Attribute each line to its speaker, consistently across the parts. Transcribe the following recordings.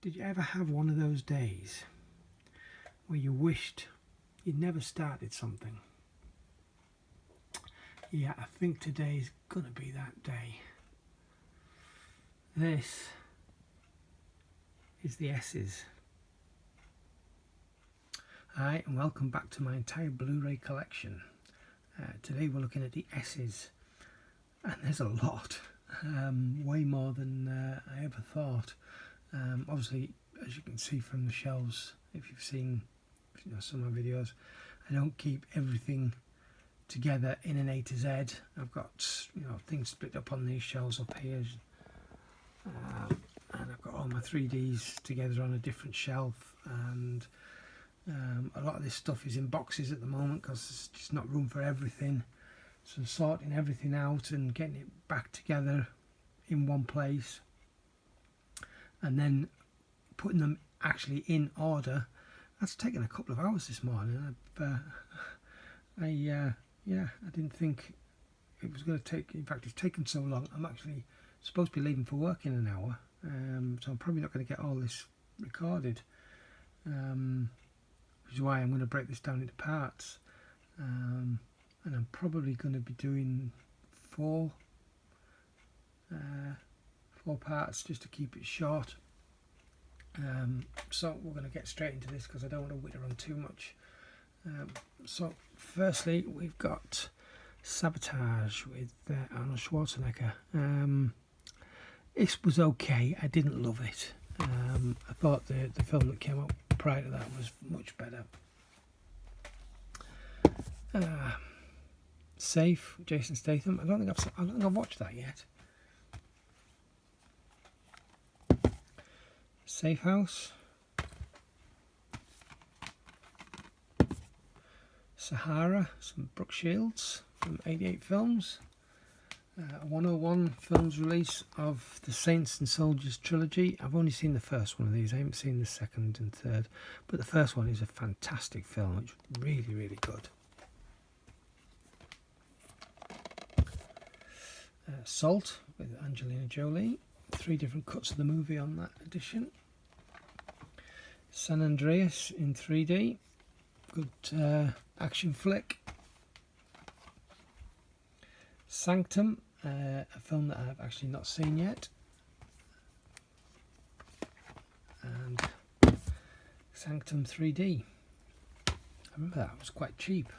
Speaker 1: Did you ever have one of those days where you wished you'd never started something? Yeah, I think today's gonna be that day. This is the S's. Hi, and welcome back to my entire Blu-ray collection. Today we're looking at the S's, and there's a lot, way more than I ever thought. Obviously, as you can see from the shelves, if you've seen some of my videos, I don't keep everything together in an A to Z. I've got things split up on these shelves up here, and I've got all my 3Ds together on a different shelf, and a lot of this stuff is in boxes at the moment because there's just not room for everything. So sorting everything out and getting it back together in one place, and then putting them actually in order, that's taken a couple of hours this morning. I didn't think it was going to take. In fact, it's taken so long. I'm actually supposed to be leaving for work in an hour, so I'm probably not going to get all this recorded, which is why I'm going to break this down into parts, and I'm probably going to be doing four parts just to keep it short. So we're going to get straight into this because I don't want to witter on too much. So firstly, we've got Sabotage with Arnold Schwarzenegger. This was okay. I didn't love it. I thought the film that came out prior to that was much better. Safe, Jason Statham. I don't think I've watched that yet. Safe House, Sahara, some Brooke Shields from 88 Films, 101 Films release of the Saints and Soldiers trilogy. I've only seen the first one of these, I haven't seen the second and third, but the first one is a fantastic film. It's really, really good. Salt with Angelina Jolie, 3 different cuts of the movie on that edition. San Andreas in 3D, good action flick. Sanctum, a film that I've actually not seen yet, and Sanctum 3D. I remember that was quite cheap.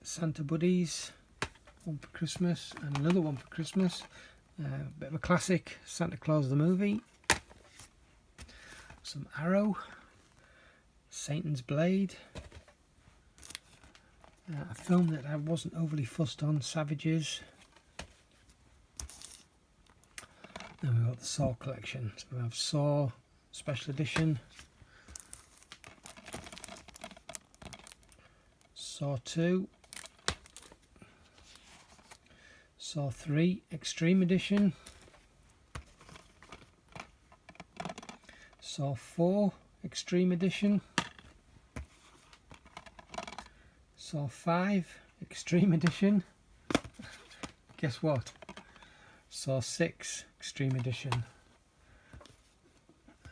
Speaker 1: Santa Buddies, one for Christmas and another one for Christmas. Bit of a classic, Santa Claus the movie. Some Arrow, Satan's Blade, a film that I wasn't overly fussed on, Savages. Then we've got the Saw collection. So we have Saw Special Edition, Saw 2, Saw 3 Extreme Edition, Saw 4 Extreme Edition, Saw 5 Extreme Edition, guess what? Saw 6 Extreme Edition,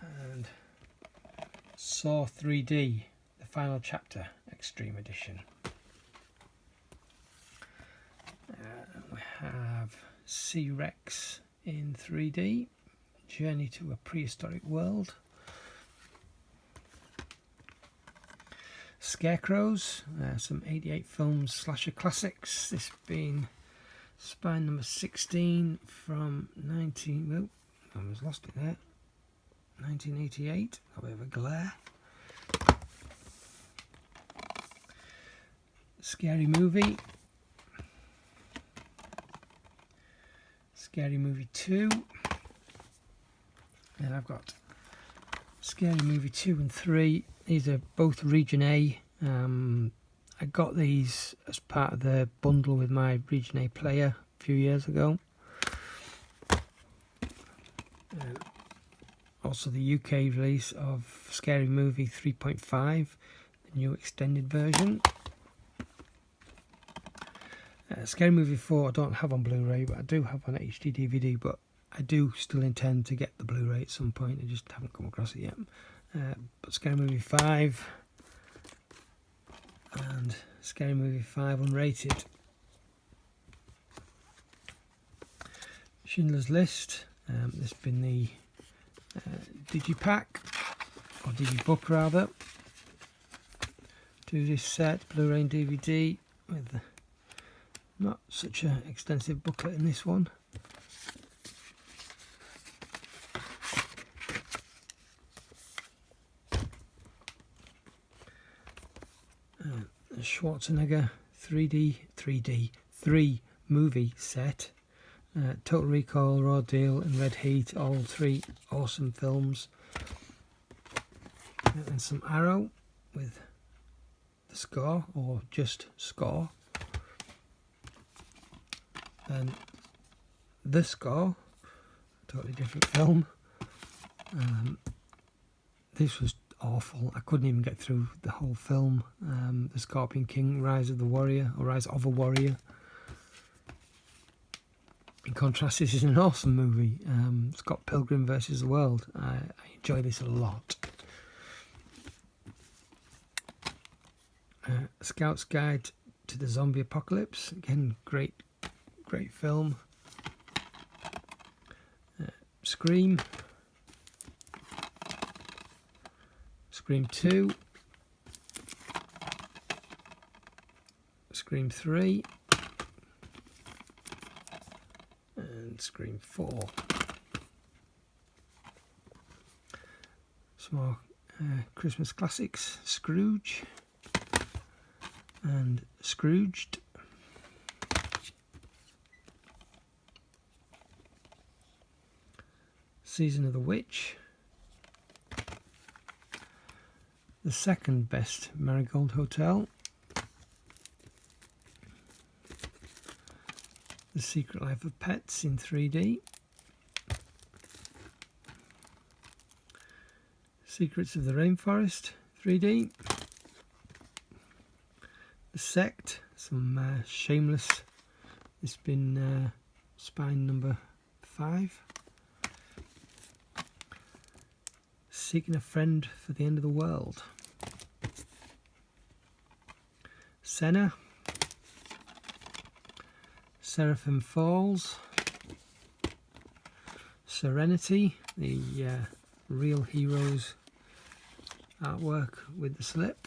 Speaker 1: and Saw 3D, the final chapter, Extreme Edition. We have C-Rex in 3D, Journey to a Prehistoric World. Scarecrows, some 88 Films slasher classics. This being Spine number 16 from 19... Oh, I almost lost it there. 1988. A bit of a glare. Scary Movie. Scary Movie 2. And I've got Scary Movie 2 and 3. These are both Region A. I got these as part of the bundle with my Region A player a few years ago. Also the UK release of Scary Movie 3.5, the new extended version. Scary Movie 4 I don't have on Blu-ray, but I do have on HD DVD, but I do still intend to get the Blu-ray at some point. I just haven't come across it yet. But Scary Movie 5 and Scary Movie 5 unrated. Schindler's List. This has been the Digipack, or Digibook rather, to this set, Blu-ray and DVD, with not such an extensive booklet in this one. Schwarzenegger 3 movie set. Total Recall, Raw Deal and Red Heat, all three awesome films. And some Arrow with the score, or just score. Then The Score, totally different film. This was awful. I couldn't even get through the whole film. The Scorpion King, Rise of the Warrior, or Rise of a Warrior. In contrast, this is an awesome movie. Scott Pilgrim vs. the World. I enjoy this a lot. Scout's Guide to the Zombie Apocalypse. Again, great film. Scream. Scream 2. Scream 3. And Scream 4. Some more Christmas classics. Scrooge and Scrooged. Season of the Witch. The Second Best Marigold Hotel. The Secret Life of Pets in 3D. Secrets of the Rainforest 3D. The Sect, some Shameless. This has been spine number 5. Seeking a Friend for the End of the World. Senna. Seraphim Falls. Serenity, the Real Heroes artwork with the slip.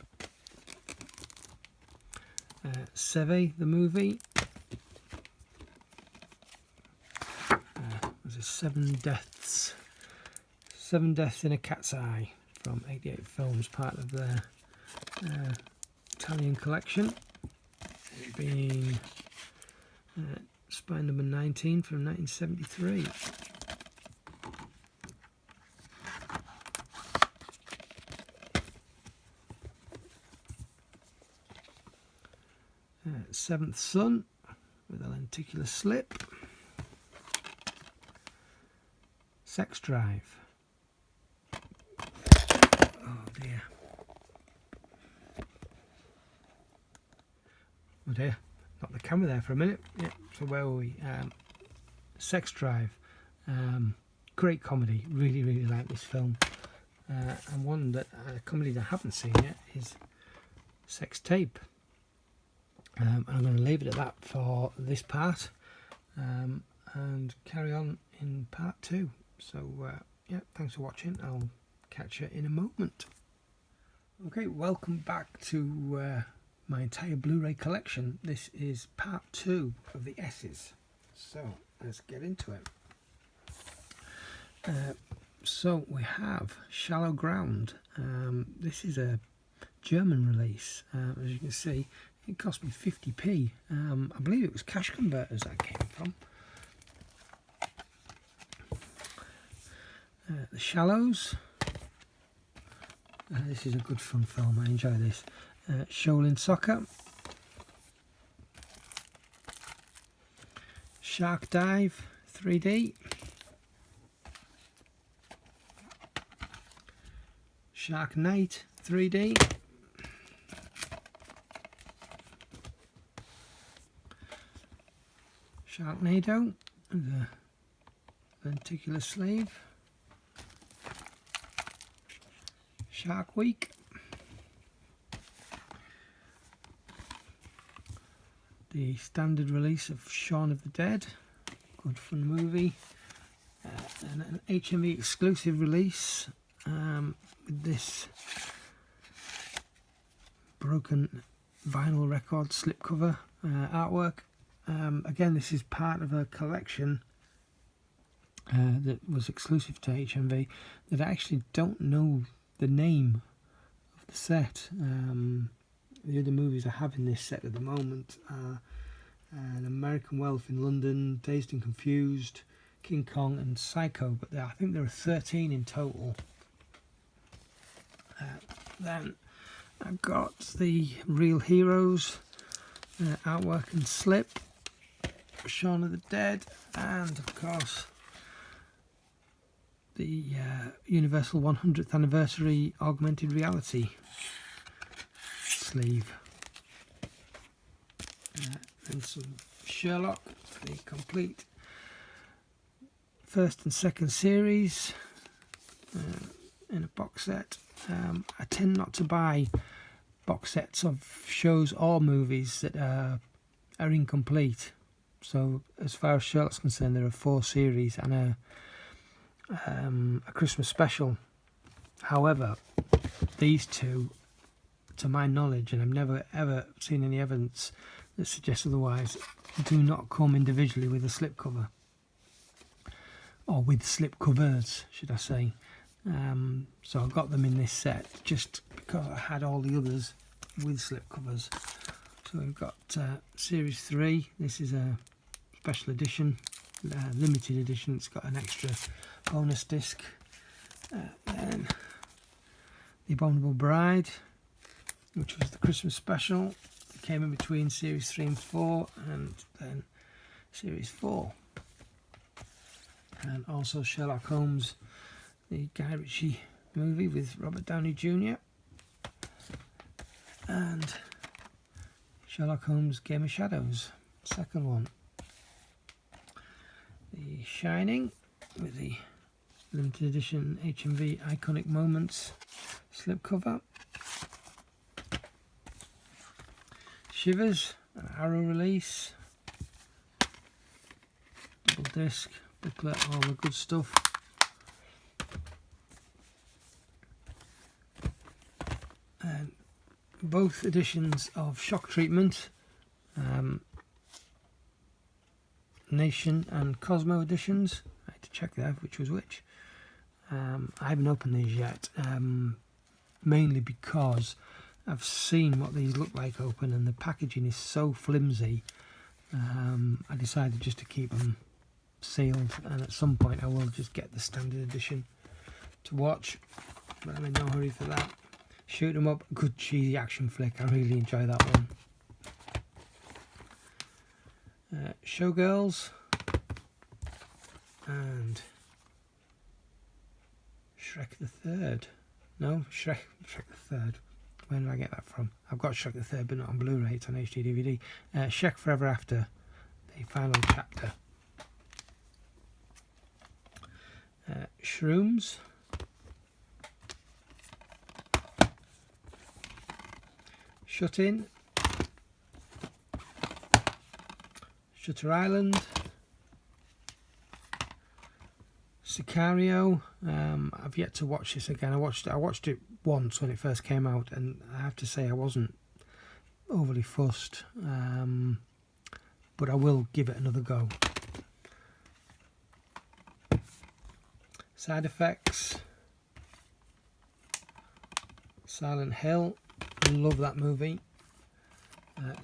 Speaker 1: Seve, the movie. There's a 7 Deaths in a Cat's Eye from 88 Films, part of their Italian collection. It being spine number 19 from 1973. Seventh Son with a lenticular slip. Sex Drive. Oh dear. Oh dear. Knocked the camera there for a minute. Yeah. So where were we? Sex Drive. Great comedy. Really like this film. And one that a comedy that I haven't seen yet is Sex Tape. I'm going to leave it at that for this part, and carry on in part 2. So yeah, thanks for watching. I'll catch you in a moment. Okay, welcome back to my entire Blu-ray collection. This is part 2 of the S's. So let's get into it. So we have Shallow Ground. This is a German release. As you can see, it cost me 50p. I believe it was Cash Converters that came from. The Shallows. This is a good fun film. I enjoy this. Shaolin Soccer. Shark Dive 3D. Shark Night 3D. Sharknado, the lenticular sleeve. Shark Week. The standard release of Shaun of the Dead. Good fun movie. And an HMV exclusive release with this broken vinyl record slipcover artwork. Again, this is part of a collection that was exclusive to HMV that I actually don't know the name of the set. The other movies I have in this set at the moment are An American Wealth in London, Dazed and Confused, King Kong and Psycho, but I think there are 13 in total. Then I've got the Real Heroes artwork and slip, Shaun of the Dead, and of course the Universal 100th Anniversary Augmented Reality sleeve. And some Sherlock, the complete first and second series in a box set. I tend not to buy box sets of shows or movies that are incomplete. So as far as Sherlock's concerned, there are 4 series and a Christmas special. However, these two, to my knowledge, and I've never ever seen any evidence that suggests otherwise, do not come individually with a slipcover, or with slipcovers, should I say. So I got them in this set just because I had all the others with slipcovers. So we've got Series 3. This is a special edition, limited edition. It's got an extra bonus disc. Then The Abominable Bride, which was the Christmas special. It came in between Series 3 and 4, and then Series 4. And also Sherlock Holmes, the Guy Ritchie movie with Robert Downey Jr. And Sherlock Holmes Game of Shadows, second one. The Shining with the limited edition HMV Iconic Moments slipcover. Shivers, an Arrow release. Double disc, booklet, all the good stuff. And both editions of Shock Treatment, Nation and Cosmo editions. I had to check there which was which. I haven't opened these yet, mainly because I've seen what these look like open and the packaging is so flimsy. I decided just to keep them sealed, and at some point I will just get the standard edition to watch, but I'm in no hurry for that. Shoot 'em Up, good cheesy action flick. I really enjoy that one. Showgirls and Shrek the Third. No, Shrek the Third. Where did I get that from? I've got Shrek the Third, but not on Blu-ray. It's on HD DVD. Shrek Forever After, the final chapter. Shrooms. Shut In. Shutter Island. Sicario. I've yet to watch this again. I watched it once when it first came out, and I have to say I wasn't overly fussed, but I will give it another go. Side Effects. Silent Hill. Love that movie.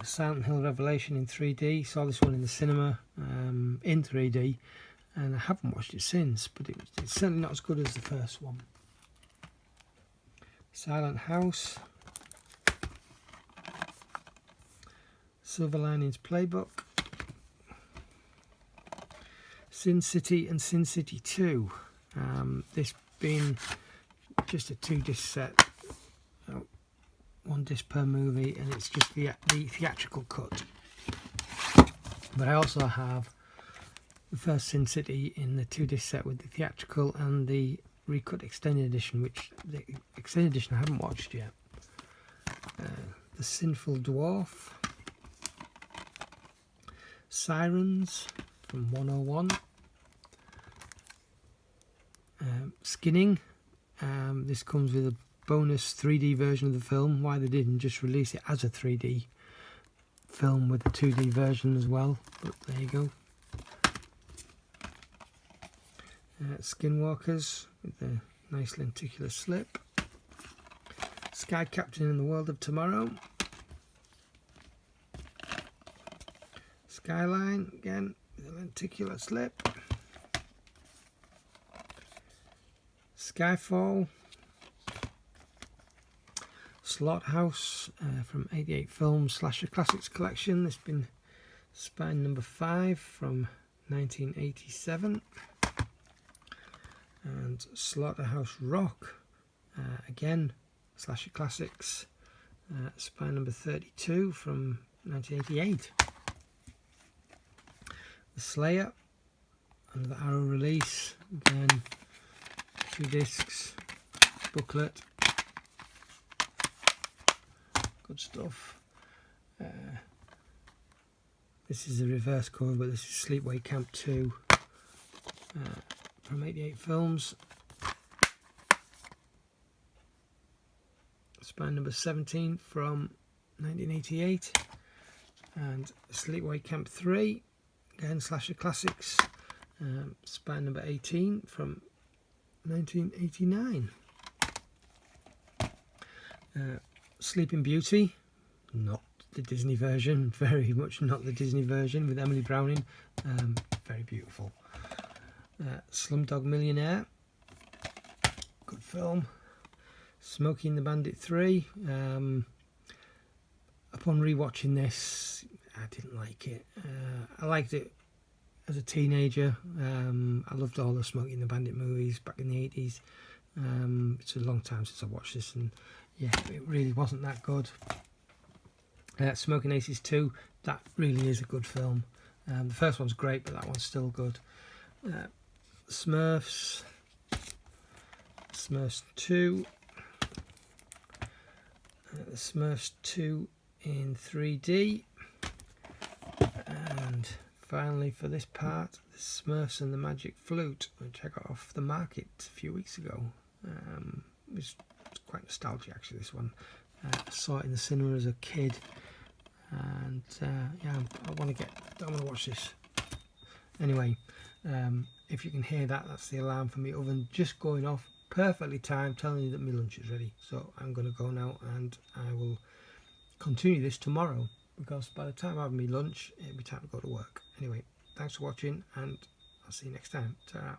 Speaker 1: Silent Hill Revelation in 3D. Saw this one in the cinema in 3D, and I haven't watched it since, but it's certainly not as good as the first one. Silent House. Silver Linings Playbook. Sin City and Sin City 2. This being just a 2-disc set. 1 disc per movie, and it's just the theatrical cut. But I also have the first Sin City in the 2-disc set with the theatrical and the recut extended edition, which the extended edition I haven't watched yet. The Sinful Dwarf, Sirens from 101, Skinning. This comes with a bonus 3D version of the film. Why they didn't just release it as a 3D film with a 2D version as well, but there you go. Skinwalkers with a nice lenticular slip. Sky Captain in the World of Tomorrow. Skyline again with a lenticular slip. Skyfall. Slaughterhouse from 88 Films Slasher Classics Collection. This has been spine number 5 from 1987. And Slaughterhouse Rock, again Slasher Classics, spine number 32 from 1988. The Slayer, another Arrow release, again 2 discs, booklet, good stuff. This is the reverse cover, but this is Sleepaway Camp 2 from 88 Films. Spine number 17 from 1988. And Sleepaway Camp 3, again Slasher Classics, spine number 18 from 1989. Sleeping Beauty, not the Disney version, very much not the Disney version, with Emily Browning, very beautiful. Slumdog Millionaire, good film. Smokey and the Bandit 3, upon rewatching this, I didn't like it. I liked it as a teenager. I loved all the Smokey and the Bandit movies back in the 80s. It's a long time since I watched this, and yeah, it really wasn't that good. Smoking Aces 2, that really is a good film. The first one's great, but that one's still good. Smurfs 2, the Smurfs 2 in 3D, and finally for this part, the Smurfs and the Magic Flute, which I got off the market a few weeks ago. It's quite nostalgic actually, this one. I saw it in the cinema as a kid, and yeah, I want to watch this. Anyway, if you can hear that, that's the alarm for my oven just going off, perfectly timed, telling you that my lunch is ready. So I'm going to go now, and I will continue this tomorrow, because by the time I have my lunch, it'll be time to go to work. Anyway, thanks for watching, and I'll see you next time. Ta-ra.